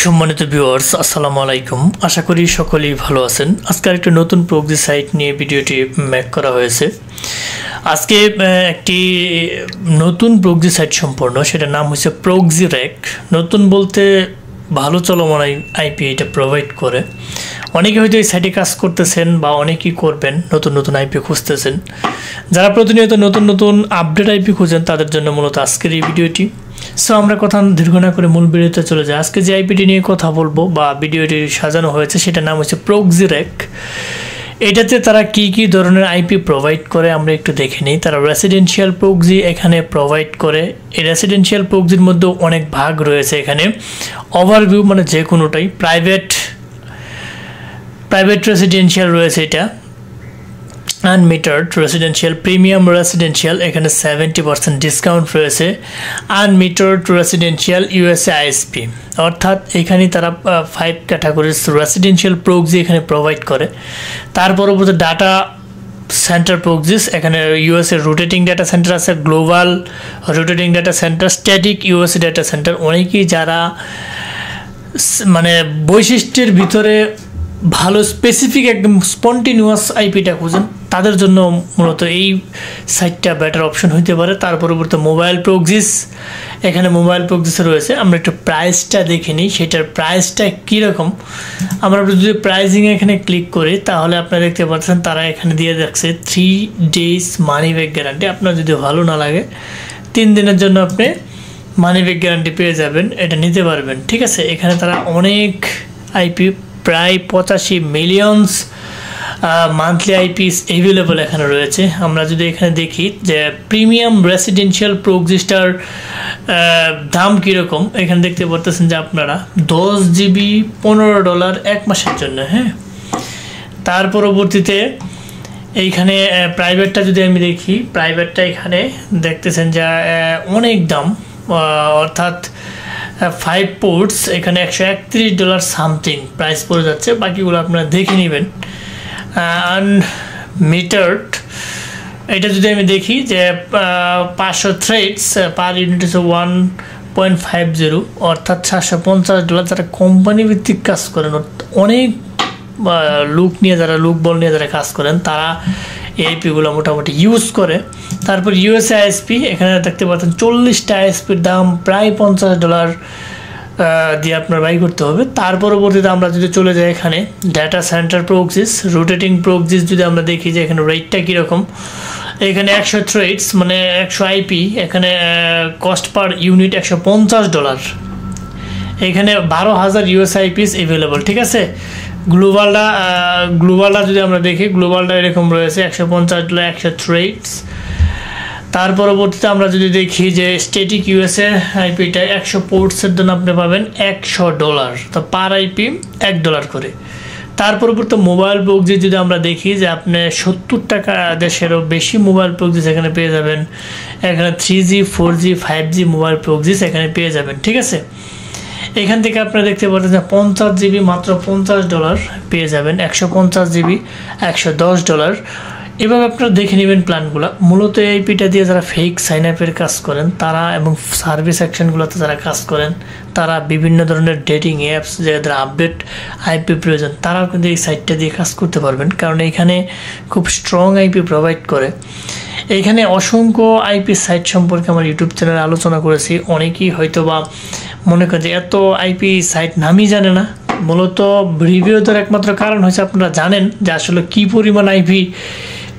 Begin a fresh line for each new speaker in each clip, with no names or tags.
সম্মানিত ভিউয়ার্স আসসালামু আলাইকুম। আশা করি সকলেই ভালো আছেন। আজকে একটা নতুন প্রক্সি সাইট নিয়ে ভিডিওটি মেক করা হয়েছে। আজকে একটি নতুন প্রক্সি সাইট সম্পূর্ণ, সেটার নাম হচ্ছে প্রক্সি র্যাক। নতুন বলতে ভালো চলমান আইপি এটা প্রোভাইড করে। অনেকে হয়তো এই সাইটে কাজ করতেছেন বা অনেকেই করবেন, নতুন নতুন আইপি খুঁজতেছেন। যারা প্রতিনিয়ত নতুন নতুন আপডেট আইপি খুঁজেন তাদের জন্য মূলত আজকের এই ভিডিওটি। সো আমরা কথা দীর্ঘ না করে মূল ভিডিওতে চলে যাই। আজকে যে আইপিটি নিয়ে কথা বলবো বা ভিডিওটি সাজানো হয়েছে সেটার নাম হচ্ছে প্রক্সি র্যাক। এটাতে তারা কি ধরনের আইপি প্রোভাইড করে আমরা একটু দেখে নিই। তারা রেসিডেন্সিয়াল প্রক্সি এখানে প্রোভাইড করে। এই রেসিডেন্সিয়াল প্রক্সির মধ্যে অনেক ভাগ রয়েছে। এখানে ওভারভিউ মানে যে কোনোটাই, প্রাইভেট রেসিডেন্সিয়াল রয়েছে, এটা আনমিটার্ড রেসিডেন্সিয়াল, প্রিমিয়াম রেসিডেন্সিয়াল, এখানে 70% ডিসকাউন্ট রয়েছে। আনমিটার্ড রেসিডেন্সিয়াল ইউএসএ আইএসপি, অর্থাৎ এখানে তারা 5 ক্যাটাগরিজ রেসিডেন্সিয়াল প্রক্সি এখানে প্রোভাইড করে। তার পরবর্তী ডাটা সেন্টার প্রক্সিস, এখানে ইউএসএ রোটেটিং ডাটা সেন্টার আছে, global rotating data centre, static USA data centre. অনেকেই যারা মানে বৈশিষ্ট্যের ভিতরে ভালো স্পেসিফিক একদম স্পন্টিনিউয়াস আইপিটা খুঁজেন তাদের জন্য মূলত এই সাইটটা বেটার অপশন হইতে পারে। তার পরবর্তী মোবাইল প্রক্সিস, এখানে মোবাইল প্রক্সিস রয়েছে। আমরা একটু প্রাইসটা দেখে নিই, সেটার প্রাইসটা কীরকম। আমরা যদি প্রাইজিংয়ে এখানে ক্লিক করি তাহলে আপনারা দেখতে পাচ্ছেন তারা এখানে দিয়ে রাখছে 3 days মানি ব্যাক গ্যারান্টি। আপনার যদি ভালো না লাগে 3 দিনের জন্য আপনি মানি ব্যাক গ্যারান্টি পেয়ে যাবেন, এটা নিতে পারবেন। ঠিক আছে, এখানে তারা অনেক আইপি, প্রায় 85 মিলিয়নস মান্থলি আইপিস অ্যাভেলেবল এখানে রয়েছে। আমরা যদি এখানে দেখি যে প্রিমিয়াম রেসিডেন্সিয়াল প্রক্সিটার দাম কীরকম, এখানে দেখতে পারতেছেন যে আপনারা 10 GB $15 1 মাসের জন্য। হ্যাঁ, তার পরবর্তীতে এইখানে প্রাইভেটটা যদি আমি দেখি, প্রাইভেটটা এখানে দেখতেছেন যে অনেক দাম, অর্থাৎ 5 পোর্টস এখানে $131 সামথিং প্রাইস পড়ে যাচ্ছে। বাকিগুলো আপনারা দেখে নেবেন। আনমিটার্ড এটা যদি আমি দেখি যে 500 থ্রেডস পার ইউনিট হচ্ছে 1.50, অর্থাৎ $750। যারা কোম্পানি ভিত্তিক কাজ করেন, অনেক লুক বল নিয়ে যারা কাজ করেন তারা এইপিগুলো মোটামুটি ইউজ করে। তারপর ইউএসএ আইএসপি, এখানে দেখতে পাচ্ছেন 40টা আইএসপির দাম প্রায় $50 দিয়ে আপনার বাই করতে হবে। তার পরবর্তীতে আমরা যদি চলে যাই এখানে data centre proxies, rotating proxies যদি আমরা দেখি যে এখানে রেটটা কীরকম। এখানে 100 থ্রেডস মানে 100 আইপি, এখানে কস্ট পার ইউনিট $150। এখানে 12,000 ইউএস আইপিস অ্যাভেলেবল। ঠিক আছে, গ্লোবালটা যদি আমরা দেখি, গ্লোবালটা এরকম রয়েছে $150 100 থ্রেডস। তার পরবর্তীতে আমরা যদি দেখি যে স্ট্যাটিক ইউএসএ আইপিটা 100 পোর্টসের জন্য আপনি পাবেন $100, তো পার আইপি $1 করে। তার পরবর্তী মোবাইল প্রক্সিস যদি আমরা দেখি যে আপনি 70 টাকা দেশেরও বেশি মোবাইল প্রক্সিস এখানে পেয়ে যাবেন। এখানে 3G 4G 5G mobile proxies এখানে পেয়ে যাবেন। ঠিক আছে, এখান থেকে আপনারা দেখতে পাচ্ছেন যে 50 GB মাত্র $50 পেয়ে যাবেন, 150 GB $110। এভাবে আপনারা দেখে নেবেন প্ল্যানগুলো। মূলত এই আইপিটা দিয়ে যারা ফেক সাইন আপের কাজ করেন তারা এবং সার্ভিস অ্যাকশনগুলোতে যারা কাজ করেন তারা বিভিন্ন ধরনের ডেটিং অ্যাপস যাদের আপডেট আইপি প্রয়োজন তারাও কিন্তু এই সাইটটা দিয়ে কাজ করতে পারবেন, কারণ এখানে খুব স্ট্রং আইপি প্রোভাইড করে। এইখানে অসংখ্য আইপি সাইট সম্পর্কে আমার ইউটিউব চ্যানেলে আলোচনা করেছি। অনেকেই হয়তো বা মনে করেন যে এত আইপি সাইট নামই জানে না। মূলত রিভিউ দেওয়ার একমাত্র কারণ হচ্ছে আপনারা জানেন যে আসলে কী পরিমাণ আইপি,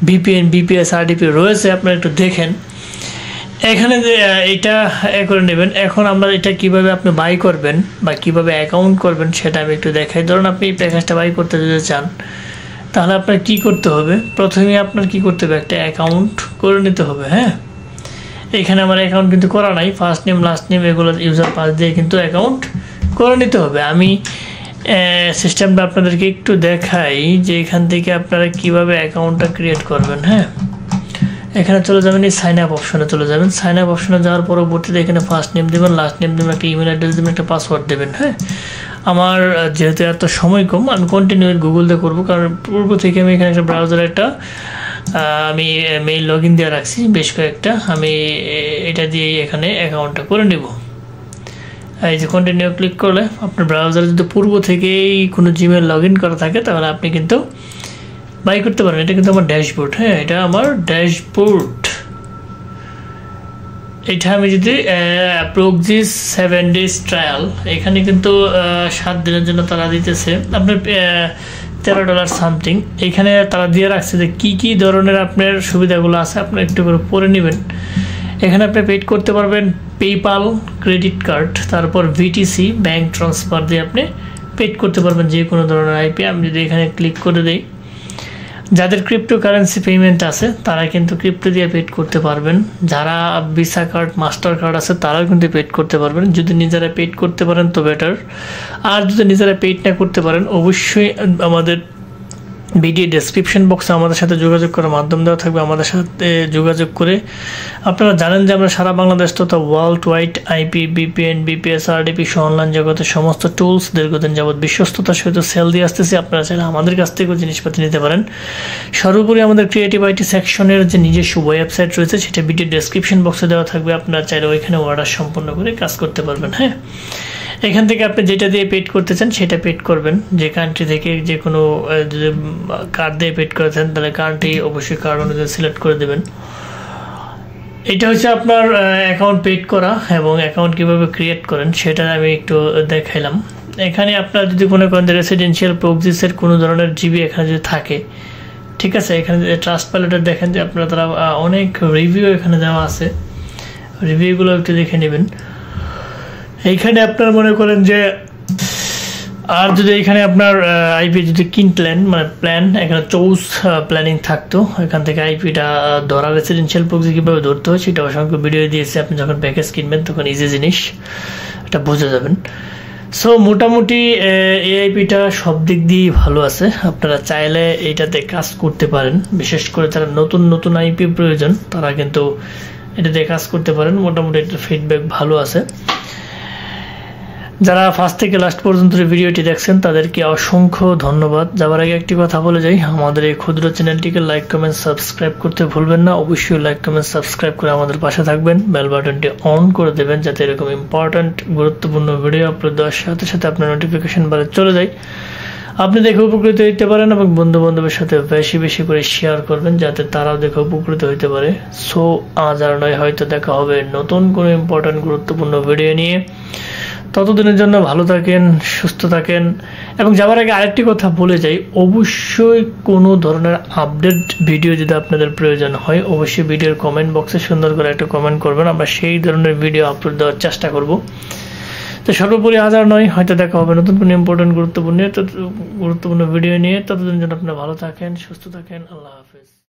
ভিপিএন, বিপিএস, আরডিপি রয়েছে। আপনারা একটু দেখেন এখানে যে এটা করে নেবেন। এখন আমরা এটা কিভাবে আপনি বাই করবেন বা কিভাবে অ্যাকাউন্ট করবেন সেটা আমি একটু দেখাই। ধরুন আপনি এই প্যাকেজটা বাই করতে যদি চান তাহলে আপনার কি করতে হবে, প্রথমে আপনার কি করতে হবে, একটা অ্যাকাউন্ট করে নিতে হবে। হ্যাঁ, এখানে আমার অ্যাকাউন্ট কিন্তু করা নাই, ফার্স্ট নেম লাস্ট নেম এগুলো ইউজার পাস দিয়ে কিন্তু অ্যাকাউন্ট করে নিতে হবে। আমি সিস্টেমটা আপনাদেরকে একটু দেখাই যে এখান থেকে আপনারা কিভাবে অ্যাকাউন্টটা ক্রিয়েট করবেন। হ্যাঁ, এখানে চলে যাবেন, এই সাইন আপ অপশনে চলে যাবেন। সাইন আপ অপশনে যাওয়ার পরবর্তীতে এখানে ফার্স্ট নেম দেবেন, লাস্ট নেম দেবেন, একটা ইমেল অ্যাড্রেস দেবেন, একটা পাসওয়ার্ড দেবেন। হ্যাঁ, আমার যেহেতু এত সময় কম আমি কন্টিনিউ গুগল দিয়ে করবো, কারণ পূর্ব থেকে আমি এখানে একটা ব্রাউজারে একটা আমি মেইল লগ ইন দিয়ে রাখছি বেশ কয়েকটা। আমি এটা দিয়ে এখানে অ্যাকাউন্টটা করে নেব। এই যে কন্টিনিউ ক্লিক করলে আপনার ব্রাউজারে যদি পূর্ব থেকেই কোনো জিমেল লগ ইন করা থাকে তাহলে আপনি কিন্তু বাই করতে পারেন। এটা কিন্তু আমার ড্যাশবোর্ড, হ্যাঁ এটা আমার ড্যাশবোর্ড। এটা আমি যদি প্রক্সিস 7 days ট্রায়াল, এখানে কিন্তু 7 দিনের জন্য তারা দিতেছে আপনার $13 সামথিং। এখানে তারা দিয়ে রাখছে যে কী ধরনের আপনার সুবিধাগুলো আছে, আপনি একটু করে পড়ে নেবেন। এখানে আপনি পেড করতে পারবেন পেপাল, ক্রেডিট কার্ড, তারপর ভিটিসি ব্যাঙ্ক ট্রান্সফার দিয়ে আপনি পেড করতে পারবেন যে কোনো ধরনের আইপি। আমি যদি এখানে ক্লিক করে দিই, যাদের ক্রিপ্টোকারেন্সি পেমেন্ট আছে তারা কিন্তু ক্রিপ্টো দিয়ে পেড করতে পারবেন। যারা ভিসা কার্ড, মাস্টার কার্ড আছে তারাও কিন্তু পেড করতে পারবেন। যদি নিজেরা পেড করতে পারেন তো বেটার, আর যদি নিজেরা পেড না করতে পারেন অবশ্যই আমাদের ভিডিও ডেসক্রিপশন বক্সে আমাদের সাথে যোগাযোগ করার মাধ্যম দেওয়া থাকবে। আমাদের সাথে যোগাযোগ করে আপনারা জানেন যে আমরা সারা বাংলাদেশ তথা world wide IP, VPN, VPS, RDP সহ অনলাইন জগতের সমস্ত টুলস দীর্ঘদিন যাবৎ বিশ্বস্ততার সহিত সেল দিয়ে আসতেছি। আপনারা চাইলে আমাদের কাছ থেকেও জিনিসপাতি নিতে পারেন। সর্বোপরি আমাদের ক্রিয়েটিভ আইটি সেকশনের যে নিজস্ব ওয়েবসাইট রয়েছে সেটা ভিডিও ডেসক্রিপশন বক্সে দেওয়া থাকবে। আপনারা চাইলে ওইখানে অর্ডার সম্পন্ন করে কাজ করতে পারবেন। হ্যাঁ, এখান থেকে আপনি যেটা দিয়ে পেড করতে চান সেটা পেড করবেন। যে কান্ট্রি থেকে যে কোনো যদি কার্ড দিয়ে পেড করেছেন তাহলে কান্ট্রি অবশ্যই কার্ড অনুযায়ী সিলেক্ট করে দেবেন। এটা হচ্ছে আপনার অ্যাকাউন্ট পেড করা এবং অ্যাকাউন্ট কীভাবে ক্রিয়েট করেন সেটা আমি একটু দেখাইলাম। এখানে আপনার যদি মনে করেন যে রেসিডেন্সিয়াল প্রক্সিসের কোনো ধরনের জিবি এখানে যদি থাকে, ঠিক আছে, এখানে যে ট্রাস্ট প্যালেটে দেখেন যে আপনারা তারা অনেক রিভিউ এখানে দেওয়া আছে, রিভিউগুলো একটু দেখে নেবেন। এইখানে আপনার মনে করেন যে আর যদি এখানে আপনার আইপি যদি কিনলেন মানে প্ল্যান, এখানে চৌস প্ল্যানিং থাকতো, এখান থেকে আইপিটা ধরা, রেসিডেন্সিয়াল প্রক্সি কীভাবে ধরতে হয় সেটা অসংখ্য ভিডিও দিয়েছে। আপনি যখন প্যাকেজ কিনবেন তখন ইজি জিনিস এটা বুঝে যাবেন। সো মোটামুটি এই আইপিটা সব দিক দিয়েই ভালো আছে। আপনারা চাইলে এইটাতে কাজ করতে পারেন, বিশেষ করে যারা নতুন আইপি প্রয়োজন তারা কিন্তু এটাতে কাজ করতে পারেন। মোটামুটি একটা ফিডব্যাক ভালো আছে। যারা ফার্স্ট থেকে লাস্ট পর্যন্ত ভিডিওটি দেখছেন তাদেরকে অসংখ্য ধন্যবাদ। যাবার আগে একটি কথা বলে যাই, আমাদের এই ক্ষুদ্র চ্যানেলটিকে লাইক, কমেন্ট, সাবস্ক্রাইব করতে ভুলবেন না। অবশ্যই লাইক, কমেন্ট, সাবস্ক্রাইব করে আমাদের পাশে থাকবেন। বেল বাটনটি অন করে দেবেন যাতে এরকম ইম্পর্ট্যান্ট গুরুত্বপূর্ণ ভিডিও আপলোড দেওয়ার সাথে সাথে আপনার নোটিফিকেশন বারে চলে যায়, আপনি দেখে উপকৃত হইতে পারেন এবং বন্ধু বান্ধবের সাথে বেশি করে শেয়ার করবেন যাতে তারাও দেখে উপকৃত হইতে পারে। সো আজ আর নয়, হয়তো দেখা হবে নতুন কোনো ইম্পর্ট্যান্ট গুরুত্বপূর্ণ ভিডিও নিয়ে। ততদিনের জন্য ভালো থাকেন, সুস্থ থাকেন। এবং যাওয়ার আগে আরেকটি কথা বলে যাই, অবশ্যই কোনো ধরনের আপডেট ভিডিও যদি আপনাদের প্রয়োজন হয় অবশ্যই ভিডিওর কমেন্ট বক্সে সুন্দর করে একটা কমেন্ট করবেন, আমরা সেই ধরনের ভিডিও আপলোড দেওয়ার চেষ্টা করব। তো সর্বোপরি হাজার নয়, হয়তো দেখা হবে নতুন কোনো ইম্পর্টেন্ট গুরুত্বপূর্ণ ভিডিও নিয়ে। ততদিনের জন্য আপনারা ভালো থাকেন, সুস্থ থাকেন। আল্লাহ হাফেজ।